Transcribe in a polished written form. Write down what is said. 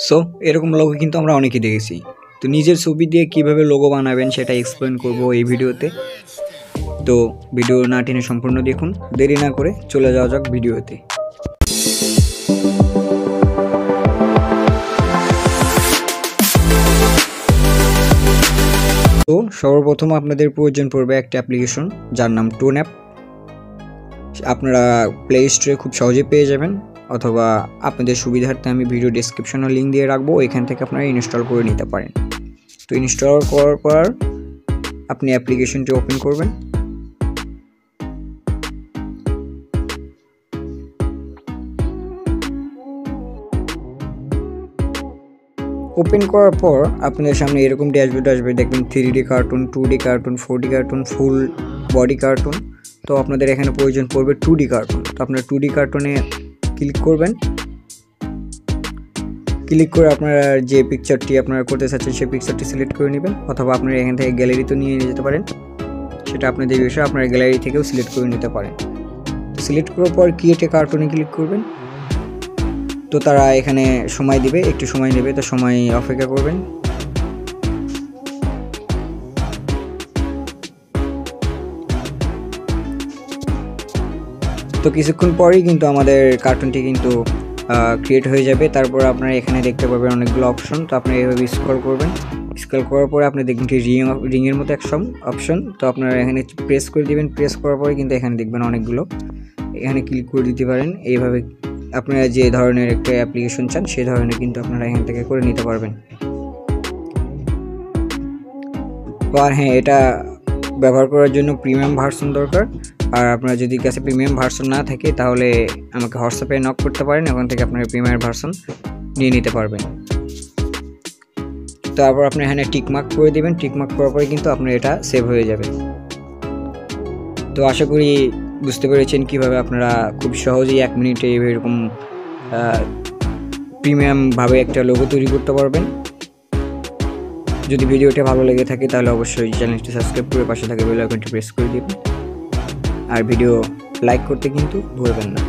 So এরকম logo কিন্তু আমরা অনেকেই দেখেছি। তো নিজের ছবি দিয়ে কিভাবে লোগো বানাবেন সেটা এক্সপ্লেন করব এই ভিডিওতে। তো ভিডিও না টেনে সম্পূর্ণ দেখুন, দেরি না করে চলে যাওয়া যাক ভিডিওতে। তো সর্বপ্রথম আপনাদের প্রয়োজন পড়বে একটা অ্যাপ্লিকেশন যার নাম টোন অ্যাপ। আপনারা প্লে স্টোরে খুব সহজে পেয়ে যাবেন, অথবা আপনাদের সুবিধার্থে আমি ভিডিও ডেসক্রিপশনে লিঙ্ক দিয়ে রাখবো, এখান থেকে আপনারা ইনস্টল করে নিতে পারেন। তো ইনস্টল করার পর আপনি অ্যাপ্লিকেশনটি ওপেন করবেন। ওপেন করার পর আপনাদের সামনে এরকম ড্যাশবোর্ড আসবে, দেখবেন 3D cartoon, 2D cartoon, 4D cartoon, full body cartoon. তো আপনাদের এখানে প্রয়োজন পড়বে 2D কার্টুন। তো আপনারা 2D কার্টুনে ক্লিক করবেন। ক্লিক করে আপনারা যে পিকচারটি আপনারা করতে চাচ্ছেন সেই পিকচারটি সিলেক্ট করে নেবেন, অথবা আপনারা এখান থেকে গ্যালারিতে নিয়ে যেতে পারেন, সেটা আপনাদের বিষয়, আপনারা গ্যালারি থেকেও সিলেক্ট করে নিতে পারেন। সিলেক্ট করার পর ক্রিয়েট এ কার্টুনে ক্লিক করবেন। তো তারা এখানে সময় দিবে, একটু সময় নেবে, তো সময় অপেক্ষা করবেন। তো কিছুক্ষণ পরেই কিন্তু আমাদের কার্টুনটি কিন্তু ক্রিয়েট হয়ে যাবে। তারপর আপনারা এখানে দেখতে পাবেন অনেকগুলো অপশন। তো আপনি এইভাবে স্ক্রল করবেন। স্ক্রল করার পরে আপনি দেখবেন কি রিংয়ের মতো একটা অপশন। তো আপনারা এখানে প্রেস করে দিবেন। প্রেস করার পরে কিন্তু এখানে দেখবেন অনেকগুলো, এখানে ক্লিক করে দিতে পারেন। এইভাবে আপনারা যে ধরনের একটা অ্যাপ্লিকেশন চান সেই ধরনের কিন্তু আপনারা এখান থেকে করে নিতে পারবেন। আর হ্যাঁ, এটা ব্যবহার করার জন্য প্রিমিয়াম ভার্সন দরকার। আর আপনার যদি কাছে প্রিমিয়াম ভার্সন না থাকে তাহলে আমাকে হোয়াটসঅ্যাপে নক করতে পারেন, ওখান থেকে আপনারা প্রিমিয়াম ভার্সন নিয়ে নিতে পারবেন। তারপর আপনি এখানে টিকমার্ক করে দেবেন। টিকমার্ক করার পরে কিন্তু আপনার এটা সেভ হয়ে যাবে। তো আশা করি বুঝতে পেরেছেন কিভাবে আপনারা খুব সহজেই 1 মিনিটে এরকম প্রিমিয়ামভাবে একটা লোগো তৈরি করতে পারবেন। যদি ভিডিওটা ভালো লেগে থাকে তাহলে অবশ্যই চ্যানেলটি সাবস্ক্রাইব করে পাশে থাকা বেল আইকনটি প্রেস করে দিবেন, আর ভিডিও লাইক করতে কিন্তু ভুলবেন না।